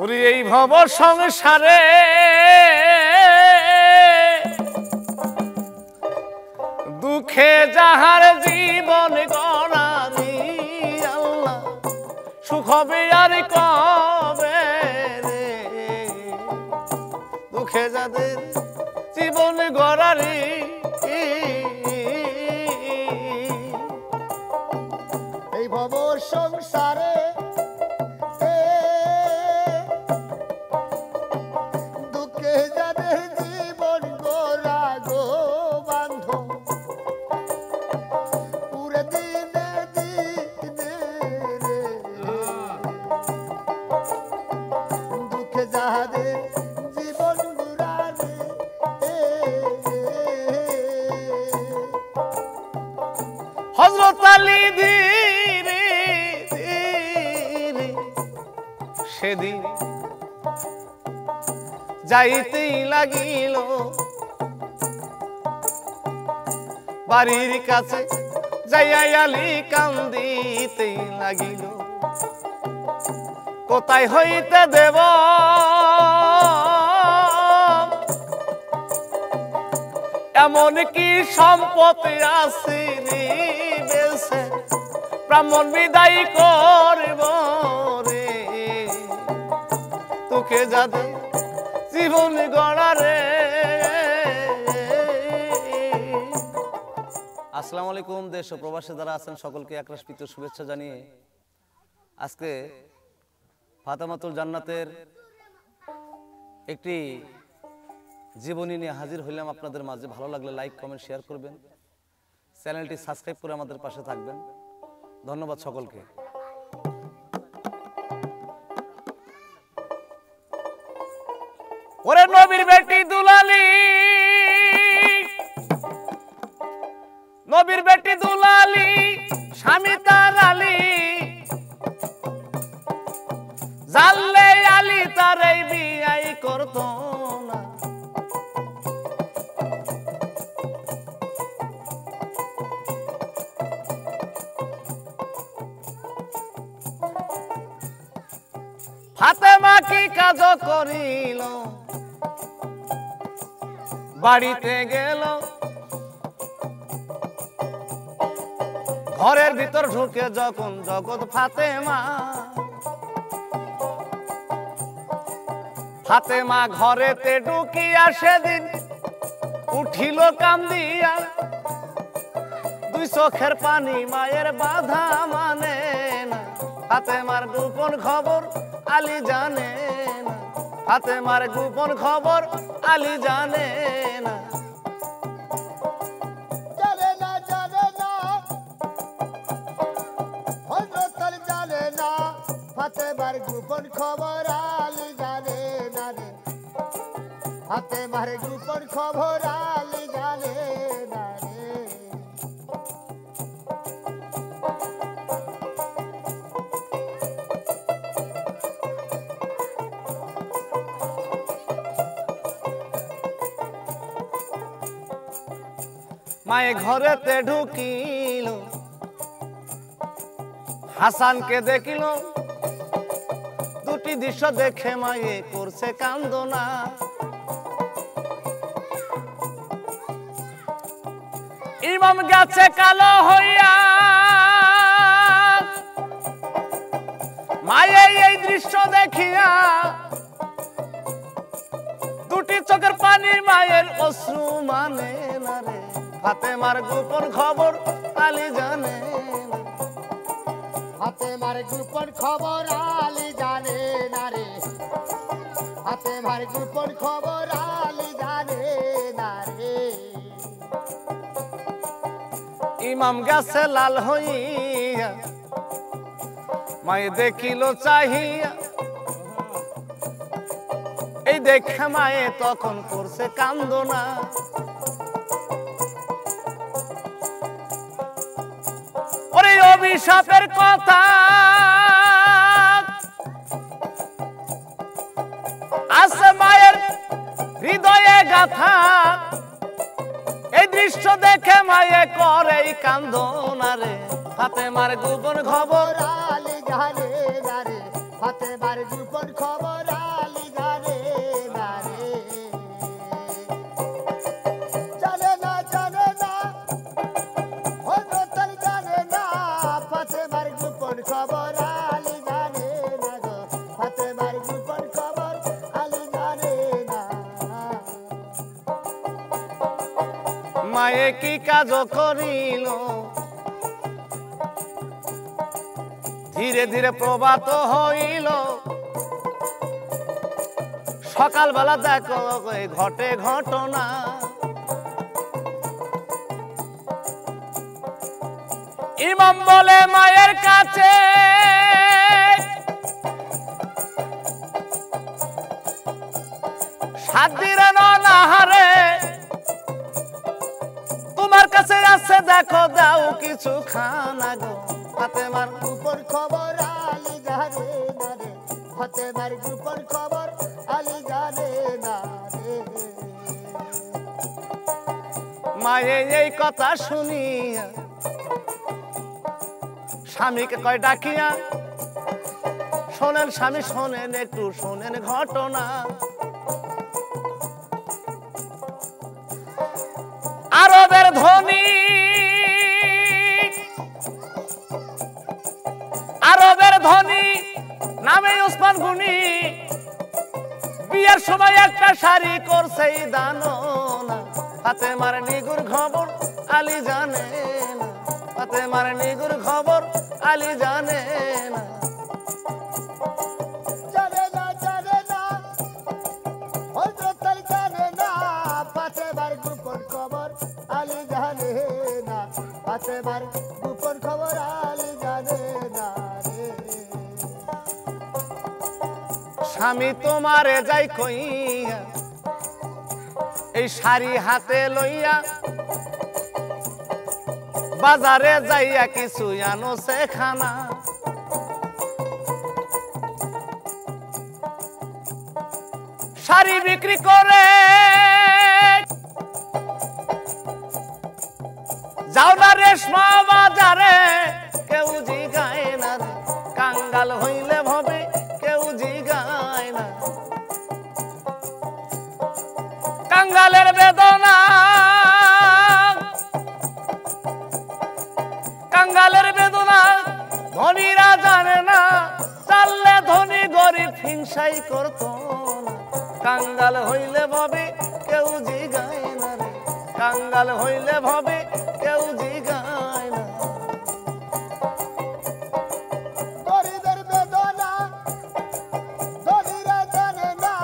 ওরে এই ভব সংসারে দুঃখে যাহার জীবন গড়ানি আল্লাহ সুখ হবে আর কবে রে দুঃখে যাদের জীবন গড়ানি এই ভব সংসারে দুঃখে যাদের জীবন গোরা গো বান্ধব পুরে দিনে দিনে রে দুঃখে যাদের জীবন গোরা রে হযরত আলী ধীরে ধীরে সেদিন যাইতেই লাগিল বাড়ির কাছে যাইয়া আলী কান্দিতেই লাগিল কোথায় হইতে দেব এমন কি সম্পত্তি আছে বেছে ব্রাহ্মণ বিদায় করব রে তোকে যাতে জীবন গড়া রে। আসসালামু আলাইকুম। দেশ ও প্রবাসে যারা আছেন সকলকে একরাশ প্রীত শুভেচ্ছা জানিয়ে আজকে ফাতেমাতুল জান্নাতের একটি জীবনী নিয়ে হাজির হইলাম আপনাদের মাঝে। ভালো লাগলে লাইক কমেন্ট শেয়ার করবেন, চ্যানেলটি সাবস্ক্রাইব করে আমাদের পাশে থাকবেন। ধন্যবাদ সকলকে। ওরে নবীর বেটি দুলালী, নবীর বেটি দুলালী স্বামী তার আলী, জানলে আলী তার এই বিয়াই করত না। ফাতেমা কি কাজ করিল, বাড়িতে গেল ঘরের ভিতর ঢুকে যখন জগৎ ফাতেমা, ফাতেমা ঘরেতে ঢুকিয়া সেদিন উঠিল কান্দিয়া, দুই চোখের পানি মায়ের বাধা মানে না। ফাতেমার গোপন খবর আলী জানে না, ফাতেমার গোপন খবর আলী জানে না। জানে না জানে না হযরত আলী জানে না, ফাতেমার গোপন খবর আলী জানে না রে, ফাতেমার গোপন খবর আলী জানে না রে। মায়ে ঘরেতে ঢুকিল, হাসানকে দেখিল, দুটি দৃশ্য দেখে মায়ে করছে কান্দনা। ইমাম গেছে কালো হইয়া, মায়ে এই দৃশ্য দেখিয়া দুটি চোখের পানি মায়ের অশ্রু মানে না রে। ফাতেমার গোপন খবর আলী জানে না, ফাতেমার গোপন খবর আলী জানে না রে, ফাতেমার গোপন খবর আলী জানে না রে। ইমাম গেছে লাল হইয়া, মায়ে দেখিল চাহিয়া, এই দেখে মায়ে তখন করছে কান্দনা। ওরে অভিশাপের কথা আছে মায়ের হৃদয়ে গাথা, এই দৃশ্য দেখে মায়ে করে কান্দনা রে। ফাতেমার গোপন খবর আলী জানে না রে, ফাতেমার গোপন খবর গোপন খবর আলী জানে না গো ফাতেমার গোপন খবর আলী জানে না মায়ে কি কাজ করিল ধীরে ধীরে প্রভাত হইল সকালবেলা দেখো ঘটে ঘটনা ইমাম বলে মায়ের কাছে সাত দিন নাহারে তোমার কাছে আছে দেখো দাও কিছু খানা গো ফাতেমার গোপন খবর আলী জানে না রে ফাতেমার গোপন খবর আলী জানে না রে মায়ে এই কথা শুনিয়া স্বামীকে কয় ডাকিয়া শোনেন স্বামী শোনেন একটু শোনেন ঘটনা আরবের ধনী নামে ওসমান গনি বিয়ের সময় একটা শাড়ি করছে দানো না ফাতেমার নিগুর খবর আলী জানে না ফাতেমার নিগুর খবর আলী জানে না জানে না হযরত আলী জানে না ফাতেমার গোপন খবর আলী জানে না ফাতেমার গোপন খবর আলী জানে না রে স্বামী তোমারে যাই কইয়া এই শাড়ি হাতে লইয়া বাজারে যাইয়া কিছু আনো সে খানা শাড়ি বিক্রি করে যাও না রেশমা বাজারে কেউ জিগায় না রে কাঙ্গাল হইলে ভবে কেউ জিগায় না কাঙ্গালের বেদনা ধনীরা জানে না চাললে ধনী গরিব হিংসাই করতো না কাঙ্গাল হইলে ভবে কেউ জিগায় না রে কাঙ্গাল হইলে ভবে কেউ জিগায় না গরিবের বেদনা ধনীরা জানে না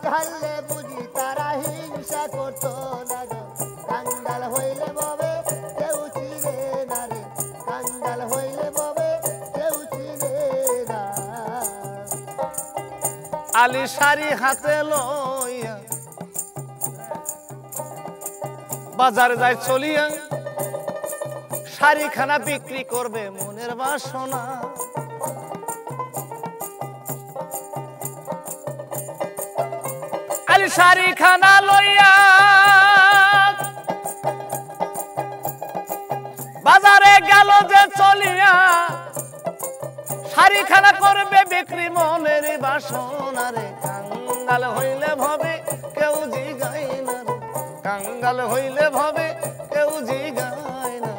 জানলে বুঝি তারা হিংসা করতো না গো কাঙ্গাল হইলে ববে কেউ চিনে না রে কাঙ্গাল হইলে ববে কেউ চিনে না আলী শাড়ি হাতে লইয়া বাজারে যায় চলিয়া শাড়িখানা বিক্রি করবে মনের বাসনা আলী শাড়িখানা লইয়া বাজারে গেল যে চলিয়া শাড়িখানা করবে বিক্রি মনের বাসনা রে কাঙ্গাল হইলে ভবে কেউ জিগায় না রে কাঙ্গাল হইলে ভবে কেউ জিগায় না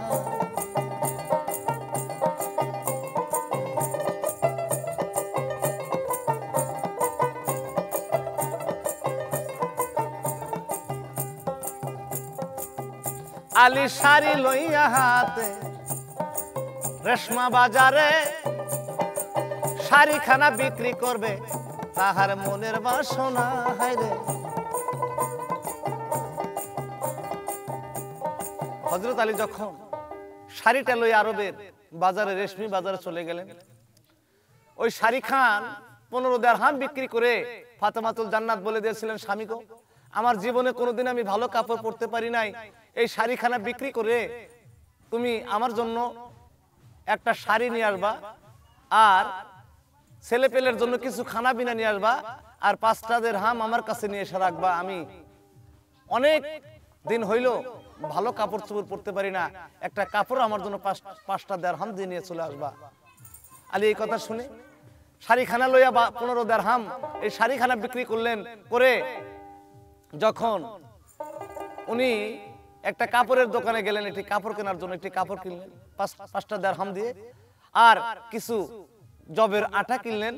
আলী শাড়ি লইয়া হাতে রেশমা বাজারে শাড়িখানা বিক্রি করবে তাহার মনের বাসনা হায়রে হযরত আলী যখন শাড়িটা লইয়া আরবের বাজারে রেশমি বাজারে চলে গেলেন ওই শাড়িখান 15 দিরহাম বিক্রি করে ফাতেমাতুল জান্নাত বলে দিয়েছিলেন স্বামীকে আমার জীবনে কোনোদিন আমি ভালো কাপড় পরতে পারি নাই এই শাড়িখানা বিক্রি করে তুমি আমার জন্য একটা শাড়ি নিয়ে আসবা আর ছেলে পেলের জন্য কিছু খানা পিনা নিয়ে আসবা আর 5টা দিরহাম আমার কাছে নিয়ে এসে রাখবা আমি অনেক দিন হইল ভালো কাপড় চোপড় পরতে পারি না একটা কাপড় আমার জন্য 5টা দিরহাম দিয়ে নিয়ে চলে আসবা আলী এই কথা শুনে শাড়িখানা লইয়া 15 দিরহাম এই শাড়িখানা বিক্রি করলেন করে যখন উনি একটা কাপড়ের দোকানে গেলেন একটি কাপড় কেনার জন্য একটি কাপড় কিনলেন 5টা দিরহাম দিয়ে আর কিছু জবের আটা কিনলেন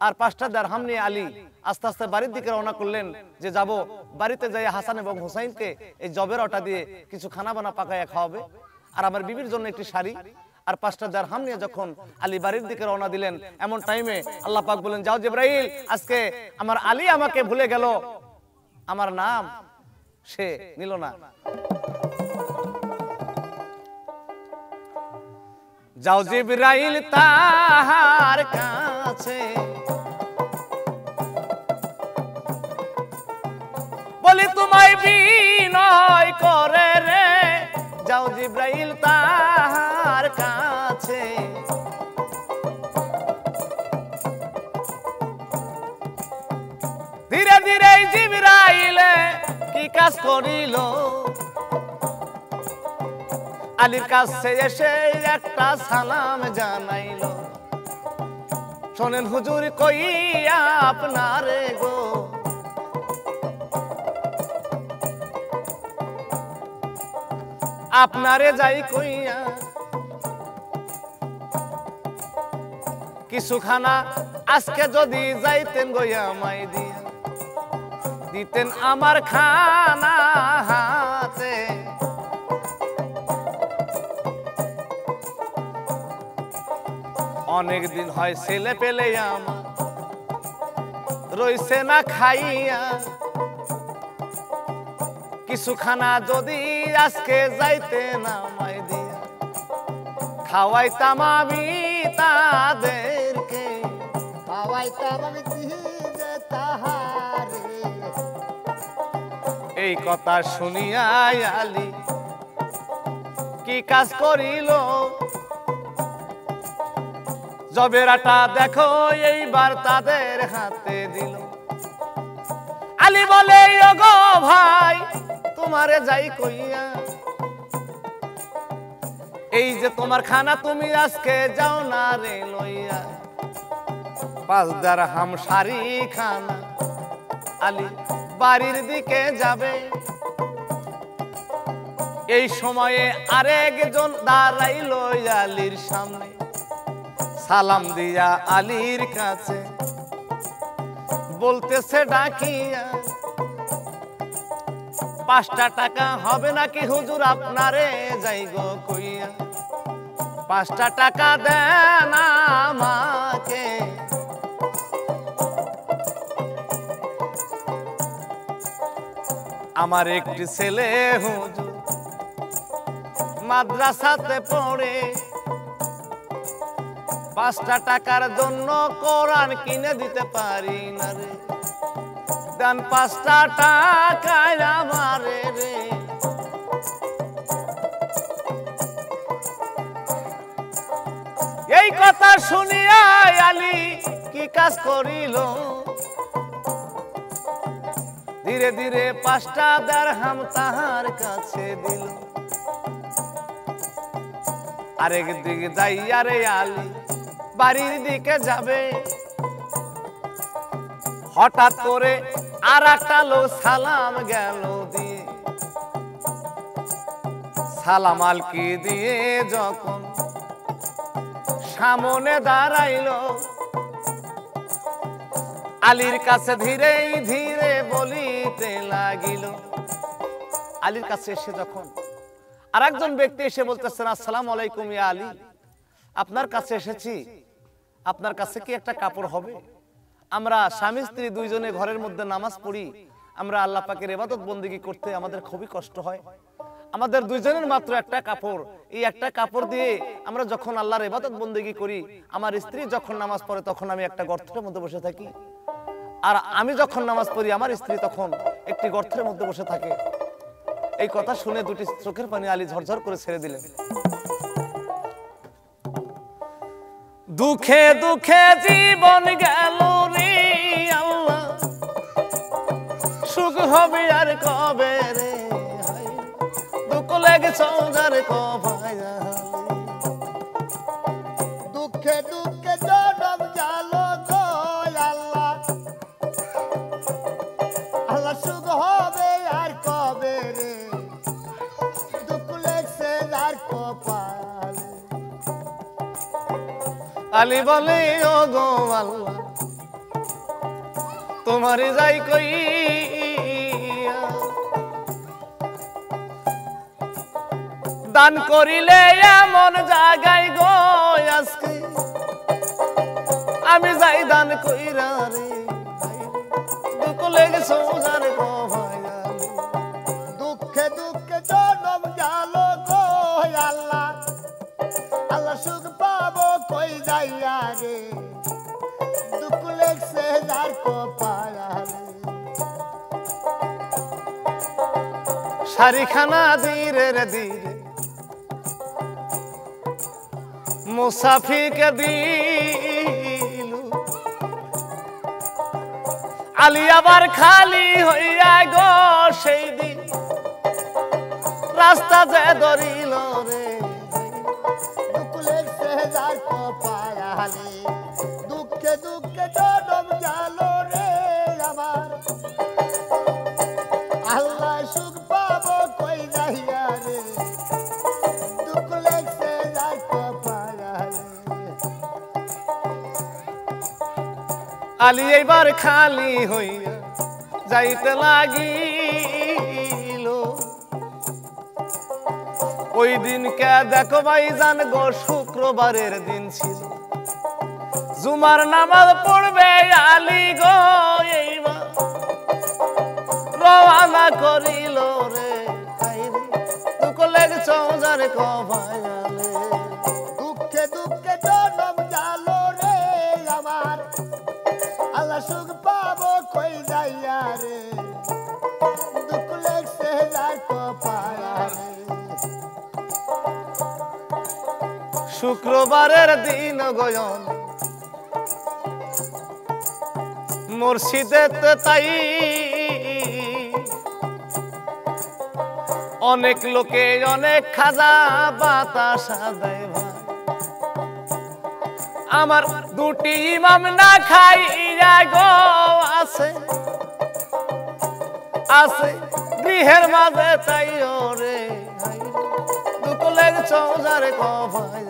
আর 5টা দিরহাম নিয়ে আলী আস্তে আস্তে বাড়ির দিকে রওনা করলেন যে যাব বাড়িতে যাই হাসান এবং হুসাইনকে এই জবের আটা দিয়ে কিছু খানা বানা পাকায়া খাওয়াবে আর আমার বিবির জন্য একটি শাড়ি আর 5টা দিরহাম নিয়ে যখন আলী বাড়ির দিকে রওনা দিলেন এমন টাইমে আল্লাহ পাক বলেন যাও জিবরাইল আজকে আমার আলী আমাকে ভুলে গেল আমার নাম সে নিল না যাও জিবরাইল তাহার কাছে বলি তোমায় বিনয় করে রে যাও জিবরাইল তাহার কাছে ধীরে ধীরে জিবরাইল কি কাজ করিল আলীর কাছে এসে একটা সালাম জানাইল শোনেন হুজুর কইয়া আপনারে গো আপনারে যাই কইয়া কিছু খানা আজকে যদি যাইতেন গইয়া মাই দিয়া দিতেন আমার খানা হাতে অনেক দিন হয় ছেলে পেলে আমার রইছে না খাইয়া কিছু খানা যদি আজকে যাইতে না মাই দিয়া খাওয়াইতাম আমি তাদেরকে খাওয়াইতাম আমি দিনে তাহারে এই কথা শুনিয়া আলী কি কাজ করিল জবের আটা দেখো এইবার তাদের হাতে দিল আলী বলে ওগো ভাই তোমারে যাই কইয়া এই যে তোমার খানা তুমি আজকে যাও না রে লইয়া 5 দিরহাম শাড়ি খানা আলী বাড়ির দিকে যাবে এই সময়ে আরেকজন দাঁড়াইল আলীর সামনে সালাম দিয়া আলীর কাছে বলতেছে ডাকিয়া 5টা টাকা হবে নাকি হুজুর আপনারে যাই গো কইয়া 5টা টাকা দেন আমাকে আমার একটি ছেলে হুজুর মাদ্রাসাতে পড়ে 5টা টাকার জন্য কোরআন কিনে দিতে পারি না রে দেন 5টা টাকা আমারে রে এই কথা শুনিয়া আলী কি কাজ করিল ধীরে ধীরে 5টা দিরহাম তাহার কাছে দিল আরেক দিকে যাইয়া রে আলী বাড়ির দিকে যাবে হঠাৎ করে আর একটা লোক সালাম গেল দিয়ে সালাম আলকি দিয়ে যখন সামনে দাঁড়াইল আলীর কাছে ধীরে ধীরে বলিতে লাগিল আলীর কাছে এসে যখন আরেকজন ব্যক্তি এসে বলতেছেন আসসালামু আলাইকুম ইয়া আলী আপনার কাছে এসেছি আপনার কাছে কি একটা কাপড় হবে আমরা স্বামী স্ত্রী দুইজনে ঘরের মধ্যে নামাজ পড়ি আমরা আল্লাহ পাকের ইবাদত বন্দেগী করতে আমাদের খুবই কষ্ট হয় আমাদের দুইজনের মাত্র একটা কাপড় এই একটা কাপড় দিয়ে আমরা যখন আল্লাহর ইবাদত বন্দেগী করি আমার স্ত্রী যখন নামাজ পড়ে তখন আমি একটা গর্তের মধ্যে বসে থাকি আর আমি যখন নামাজ পড়ি আমার স্ত্রী তখন একটি গর্তের মধ্যে বসে থাকে এই কথা শুনে দুটি চোখের পানি আলী ঝরঝর করে ছেড়ে দিলেন দুঃখে দুঃখে জীবন গেল রে আল্লাহ সুখ হবে আর কবে রে দুঃখ লেগে চৌদার কবায় দুঃখে দুঃখে জনম গেল গো আল্লাহ আল্লাহ সুখ হবে আর কবে রে দুঃখ লেগছে আর কপালে আলী বলে ও গো আল্লাহ তোমারে যাই কই দান করিলে এমন জায়গায় গো আজকে আমি যাই দান কইরা রে দুঃখ লেগেছে যার গো ভাই দুঃখে দুঃখে জনম গেল গো আল্লাহ আল্লাহ সুখ পাবো কই যাইয়া রে দুঃখ লেগছে যার কপালে শাড়িখানা ধীরে রে ধীরে মুসাফিরকে দিল আলী আবার খালি হইয়া গো সেই দিন রাস্তা যে ধরিল রে দুঃখ লেগছে যার কপালে দুঃখে দুঃখে জনম গেল রে আমার আল্লাহ সুখ পাবো কই যাইয়া রে দুঃখ লেগছে যার কপালে আলী এইবার খালি হইয়া যাইতে লাগিল ওই দিনকে দেখো ভাইজান গো শুক্রবারের দিন ছিল জুমার নামাজ পড়বে আলী গো এইবার রওনা করিল রে দুঃখ লেগেছে যার কপালে দুঃখে দুঃখে জনম গেল রে আমার আল্লাহ সুখ পাবো কই যাইয়া রে দুঃখ লেগছে যার কপালে শুক্রবারের দিন গয়ন মুর্শিদেতে তাই অনেক লোকে অনেক খাজা বাতাসা দেয় ভাই আমার দুটি ইমাম না খাইয়া গো আছে আছে গৃহের মাঝে তাই রে দুঃখ লেগেছে যার কপালে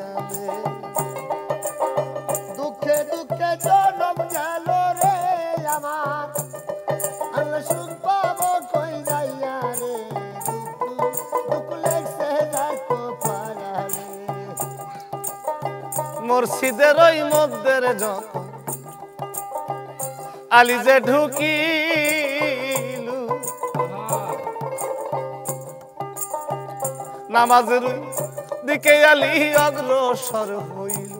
দুঃখে দুঃখে জনম গেল রে আমার আল্লাহ সুখ পাবো কই যাইয়া রে দুঃখ লেগছে যার কপালে মুর্শিদের ওই মধ্যের যত আলী যে ঢুকিল নামাজের দিকে আলী অগ্রসর হইল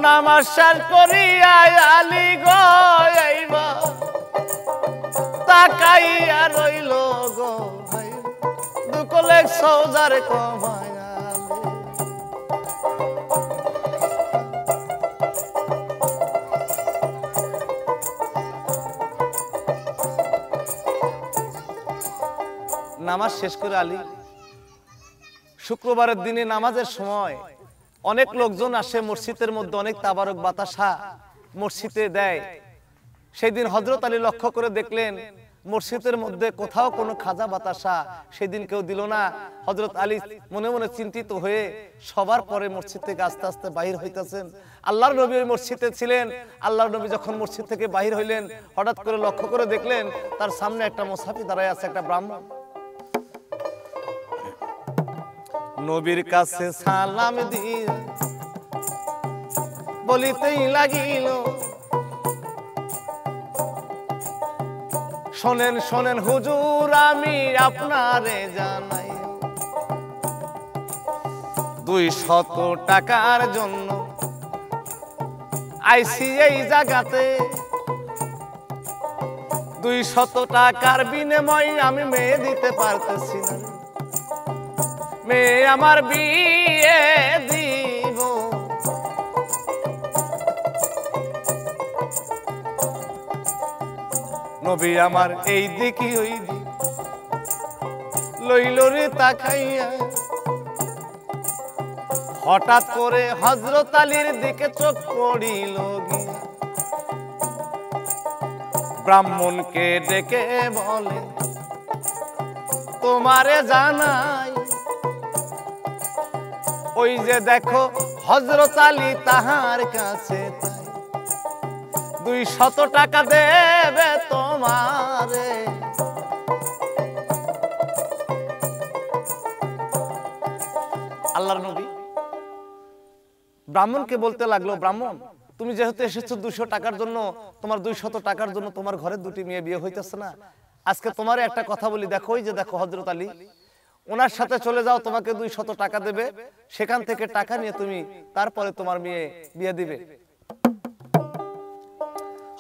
নামাজ শেষ করিয়া আলী গো এইবার তাকাইয়া রইল গো ভাই দুঃখ লেগছে যার কপালে নামাজ শেষ করে আলী শুক্রবারের দিনে নামাজের সময় অনেক লোকজন আসে মসজিদের মধ্যে অনেক তাবারক বাতাসা মসজিদে দেয় সেই দিন হযরত আলী লক্ষ্য করে দেখলেন মসজিদের মধ্যে কোথাও কোনো খাজা বাতাসা সেদিন কেউ দিল না হযরত আলী মনে মনে চিন্তিত হয়ে সবার পরে মসজিদ থেকে আস্তে আস্তে বাহির হইতেছেন আল্লাহর নবী ওই মসজিদে ছিলেন আল্লাহর নবী যখন মসজিদ থেকে বাহির হইলেন হঠাৎ করে লক্ষ্য করে দেখলেন তার সামনে একটা মুসাফির দাঁড়ায় আছে একটা ব্রাহ্মণ নবীর কাছে সালাম দিয়ে বলিতেই লাগিল শোনেন শোনেন হুজুর আমি আপনারে জানাই 200 টাকার জন্য আইসি এই জায়গাতে 200 টাকার বিনিময়ে আমি মেয়ে দিতে পারতেছি না মেয়ে আমার বিয়ে দিব নবী আমার এই দিকে ওই দিক লইল রে তাকাইয়া হঠাৎ করে হযরত আলীর দিকে চোখ পড়িল গিয়া ব্রাহ্মণকে ডেকে বলে তোমারে জানাই ওই যে দেখো হযরত আলী তাহার কাছে তাই 200 টাকা দেবে তোমারে। আল্লাহর নবী ব্রাহ্মণকে বলতে লাগলো, ব্রাহ্মণ তুমি যেহেতু এসেছো 200 টাকার জন্য, তোমার 200 টাকার জন্য তোমার ঘরে দুটি মেয়ে বিয়ে হইতেছে না, আজকে তোমার একটা কথা বলি, দেখো ওই যে দেখো হযরত আলী, ওনার সাথে চলে যাও, তোমাকে 200 টাকা দেবে, সেখান থেকে টাকা নিয়ে তুমি তারপরে তোমার মেয়ে বিয়ে দিবে।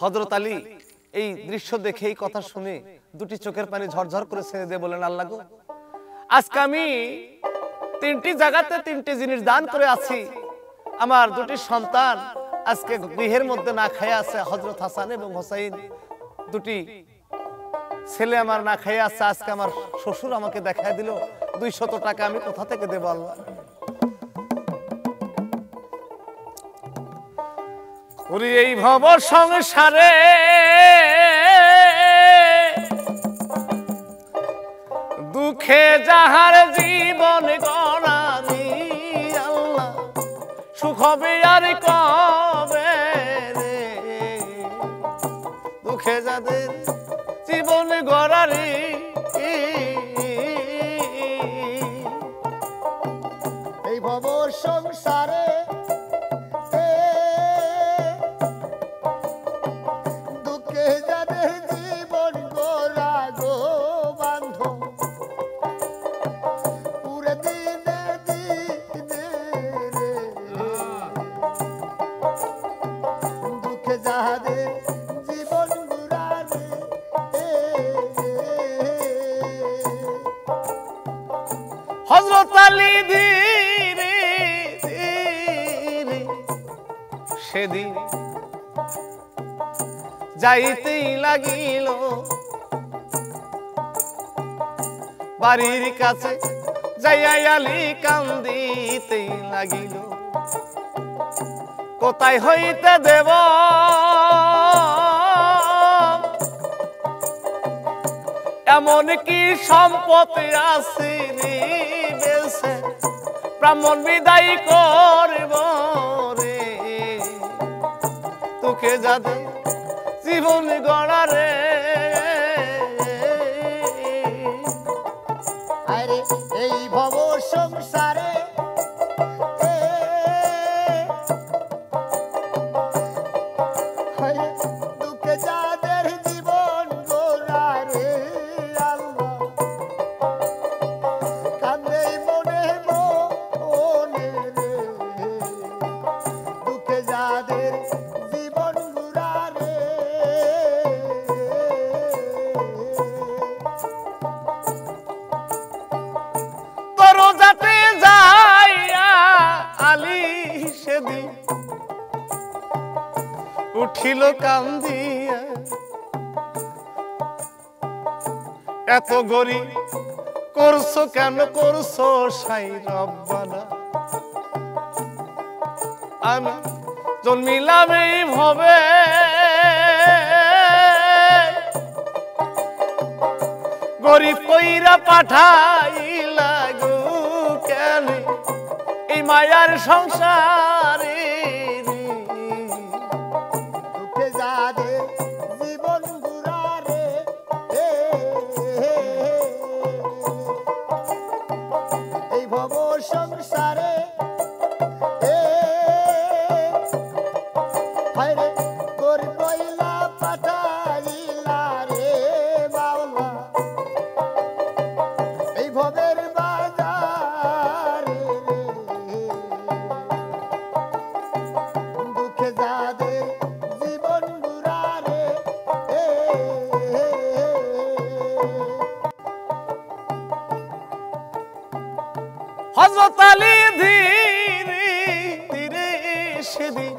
হযরত আলী এই দৃশ্য দেখে, এই কথা শুনে দুটি চোখের পানি ঝরঝর করে ছেড়ে দিয়ে বলেন, আল্লাহ গো, আজকে আমি 3টি জায়গাতে 3টি জিনিস দান করে আছি, আমার দুটি সন্তান আজকে গৃহের মধ্যে না খেয়ে আছে, হযরত হাসান এবং হোসাইন দুটি ছেলে আমার না খেয়ে আছে, আজকে আমার শ্বশুর আমাকে দেখায় দিল, 200 টাকা আমি কোথা থেকে দেব আল্লাহ? ওরে এই ভব সংসারে দুঃখে যাহার জীবন গড়ানি, আল্লাহ সুখ হবে আর কবে রে, দুঃখে যাদের জীবন গড়ানি। এই ভব সংসারে দুঃখে যাদের জীবন গোরা গো বান্ধব, পুরে দিনে দিনে রে, দুঃখে যাদের জীবন গোরা রে। হযরত আলী ধীরে ধীরে সেদিন যাইতেই লাগিল বাড়ির কাছে, যাইয়া আলী কান্দিতেই লাগিল, কোথায় হইতে দেব এমন কি সম্পত্তি আছে বেছে, ব্রাহ্মণ বিদায় করব রে, তোকে যাতে জীবন গড়া রে। আরে এই ভব সংসারে দুঃখে যাদের জীবন গোরা রে, আল্লাহ কান্দে মনে মনে রে, দুঃখে যাদের জীবন গোরা রে। তোর যাতে যাইয়া আলী সেদিন উঠিল কান্দিয়া, এত গরিব করছো কেন করছো সাই রব্বানা, আমি জন্মিলাম এই ভবে, গরিব কইরা পাঠাইলা গো কেন এই মায়ার সংসারে, দুঃখে যাদের জীবন গোরা রে, এই ভব সংসারে হায়রে তোর কইলা পাঠাইলা রে বাউলা, এই ভবের বাজারে রে, দুঃখে যাদের জীবন গোরা রে। হযরত আলী ধীরে ধীরে সেদিন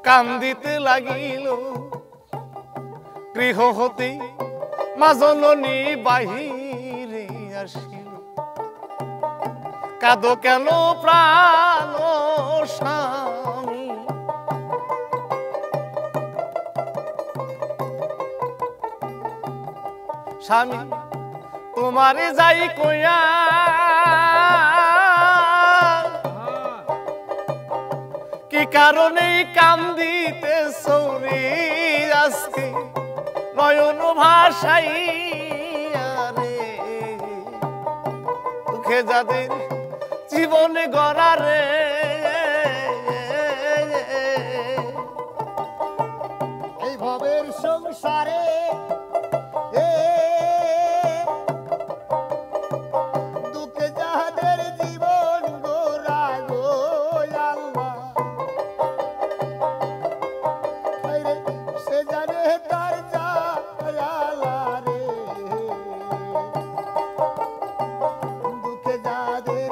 কান্দিতে লাগিল, গৃহ হতে মা জননী বাহিরে আসিল, কাঁদো কেন প্রাণ স্বামী, স্বামী তোমারে যাই কইয়া কি কারণে কান্দিতে সৌরি আজকে নয়ন ভাসাইয়া রে দুঃখে যাদের জীবনে গড়া রে এই ভবের সংসারে দুঃখে যাদের জীবন গোরা গো আল্লাহ সে জানে তার জালা রে দুঃখে যাদের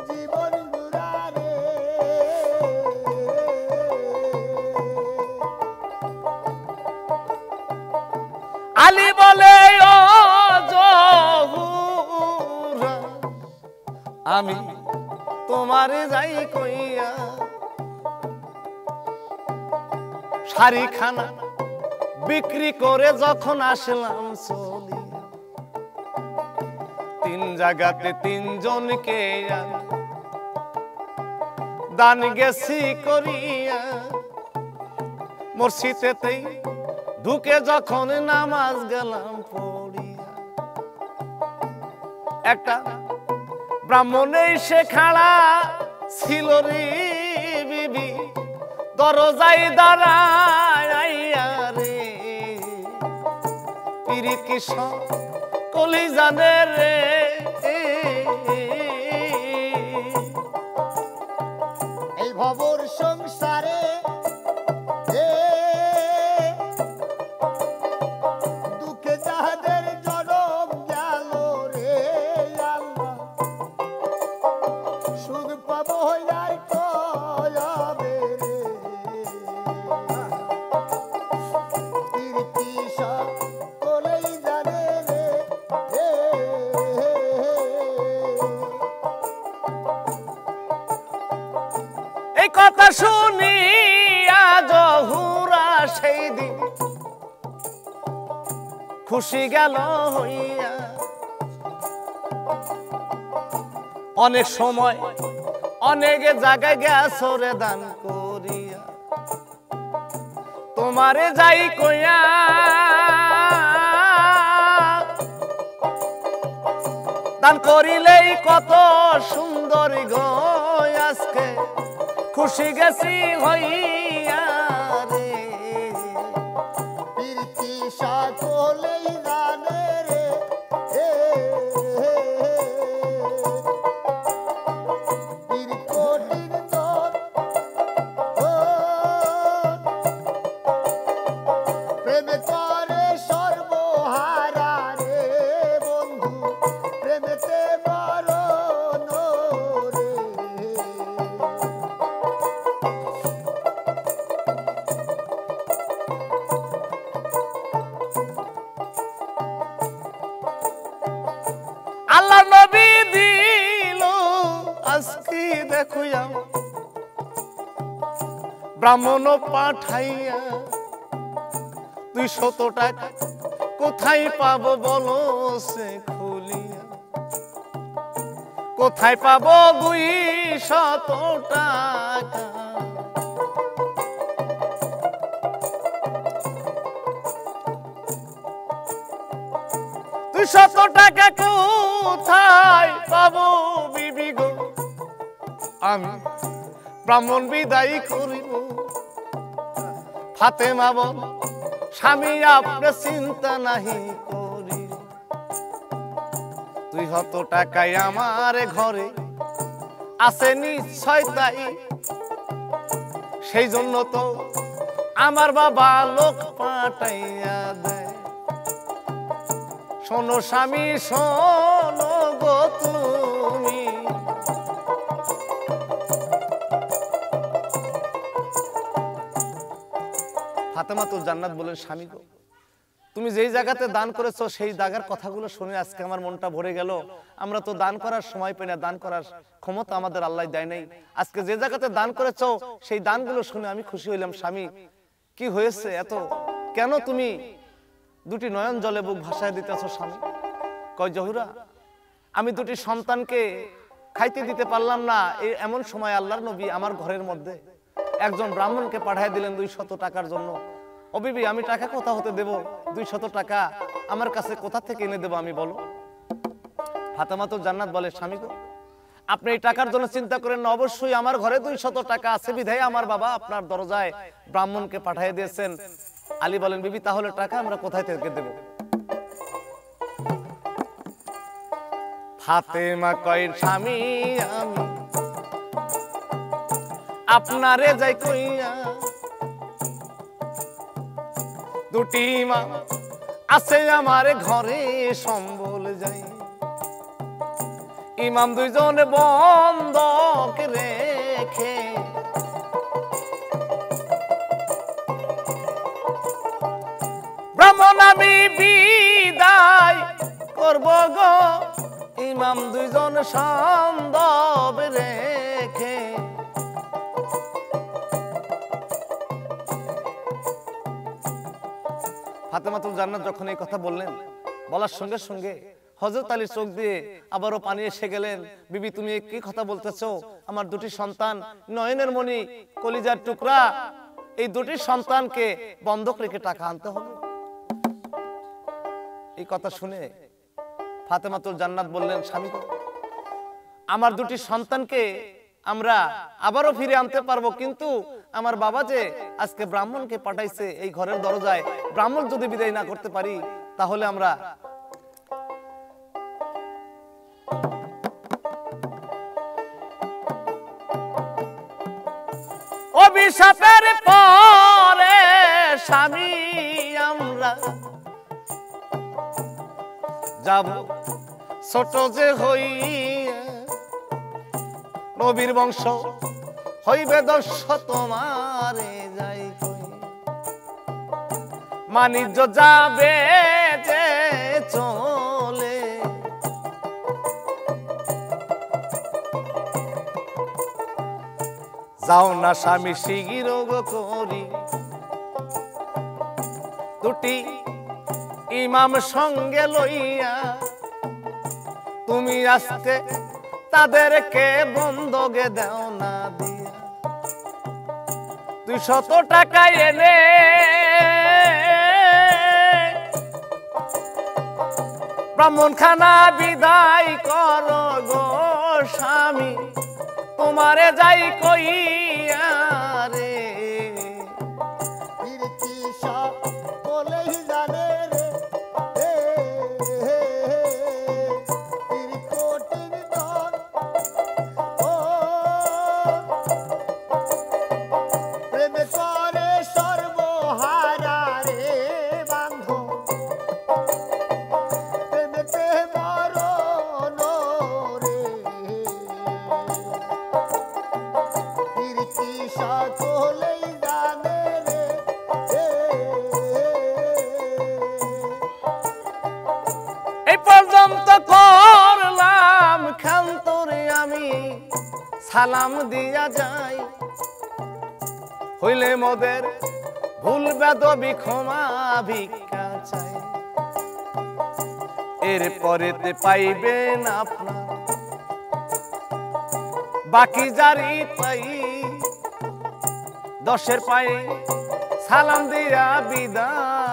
জীবন গোরা রে আলী বলে ও জহুরা আমি তোমারে যাই কইয়া শাড়িখানা বিক্রি করে যখন আসলাম চলিয়া তিন জায়গাতে তিনজনকে আমি দান গেছি করিয়া মসজিদেতেই ঢুকে যখন নামাজ গেলাম পড়িয়া একটা ব্রাহ্মণে সে খাড়া ছিল রে বিবি দরজায় দাঁড়াইয়া রে পিরিত কৃষ্ণ কলি জানে রে এই ভবর সংসারে দুঃখে যাদের জনম গেল রে আল্লাহ সুখ পাবো আর কবে রে কীর্তি সকলেই জানে রে এই কথা শুনিয়া জহুরা সেই দিন খুশি গেল হইয়া অনেক সময় অনেক জায়গায় গেছো রে দান করিয়া তোমারে যাই কইয়া দান করিলেই কত সুন্দর গো আজকে খুশি গেছি হইয়া রে কীর্তি সকলেই জানে রে কঠিন তোর প্রেমে করে সর্বহারা রে বন্ধু প্রেমেতে মরণ রে আল্লাহ নবী দিল আজকে দেখুয়া ব্রাহ্মণ পাঠাইয়া 200 টাকা কোথায় পাবো বলো সে খুলিয়া কোথায় পাবো 200 টাকা শত টাকা কোথায় পাবো বিবি গো আমি ব্রাহ্মণ বিদায় করিব ফাতেমা বল স্বামী আপনি চিন্তা নাহি করি 200 টাকায় আমার ঘরে আছে নিশ্চয় তাই সেই জন্য তো আমার বাবা লোক পাঠাইয়া দেয় শোনো স্বামী শোনো গো তুমি ফাতেমাতুল জান্নাত বলেন স্বামী গো তুমি যেই জায়গাতে দান করেছো সেই জায়গার কথাগুলো শুনে আজকে আমার মনটা ভরে গেল আমরা তো দান করার সময় পাই না দান করার ক্ষমতা আমাদের আল্লাহ দেয় নাই আজকে যে জায়গাতে দান করেছো সেই দানগুলো শুনে আমি খুশি হইলাম স্বামী কি হয়েছে এত কেন তুমি দুটি নয়ন জলে বুক ভাসায় দিতেছো স্বামী কয় জহুরা আমি দুটি সন্তানকে খাইতে দিতে পারলাম না এই এমন সময় আল্লাহর নবী আমার ঘরের মধ্যে একজন ব্রাহ্মণকে পাঠিয়ে দিলেন 200 টাকার জন্য। ও বিবি, আমি টাকা কোথা হতে দেব? 200 টাকা আমার কাছে কোথা থেকে এনে দেব আমি, বলো? ফাতেমাতুল জান্নাত বলে, স্বামী গো, আপনি এই টাকার জন্য চিন্তা করেন না, অবশ্যই আমার ঘরে 200 টাকা আছে বিধায় আমার বাবা আপনার দরজায় ব্রাহ্মণকে পাঠিয়ে দিয়েছেন। আলী বলেন, বিবি তাহলে টাকা আমরা কোথায় থেকে দেব? ফাতেমা কয়, স্বামী আমি আপনারে যাই কইয়া, দুটি মা আছে আমার ঘরে সম্বল যাই, ইমাম দুইজন বন্ধক রেখে ব্রাহ্মণ আমি বিদায় করব গো, ইমাম দুইজন সন্দব রেখে। ফাতেমাতুল জান্নাত যখন এই কথা বললেন, বলার সঙ্গে সঙ্গে হযরত আলীর চোখ দিয়ে আবারও পানি এসে গেলেন। বিবি তুমি কি কথা বলতেছো? আমার দুটি সন্তান, নয়নের মণি, কলিজার টুকরা, এই দুটি সন্তানকে বন্ধক রেখে টাকা আনতে হবে? এই কথা শুনে ফাতেমাতুল জান্নাত বললেন, স্বামী গো, আমার দুটি সন্তানকে আমরা আবারও ফিরে আনতে পারবো, কিন্তু আমার বাবা যে আজকে ব্রাহ্মণকে পাঠাইছে এই ঘরের দরজায়, ব্রাহ্মণ যদি বিদায় না করতে পারি তাহলে আমরা অভিশাপের পরে স্বামী আমরা যাব ছোট যে হই, নবীর বংশ হইবে দর্শ তোমারে যাই কই, মানিজ্য যাবে যে চলে, যাও না স্বামী শিগির করি, দুটি ইমাম সঙ্গে লইয়া তুমি আজকে তাদেরকে বন্ধকে দাও না দিয়া, 200 টাকা এনে ব্রাহ্মণখানা বিদায় কর গো স্বামী, তোমারে যাই কইয়া রে। এই পর্যন্ত করলাম খান্তরে আমি সালাম দিয়া যাই, হইলে মোদের ভুল বেদবি ক্ষমা ভিক্ষা চাই, এর পরেতে পাইবেন আপনার বাকি জারি পাই, 10 পায়ে সালাম দিয়া বিদায়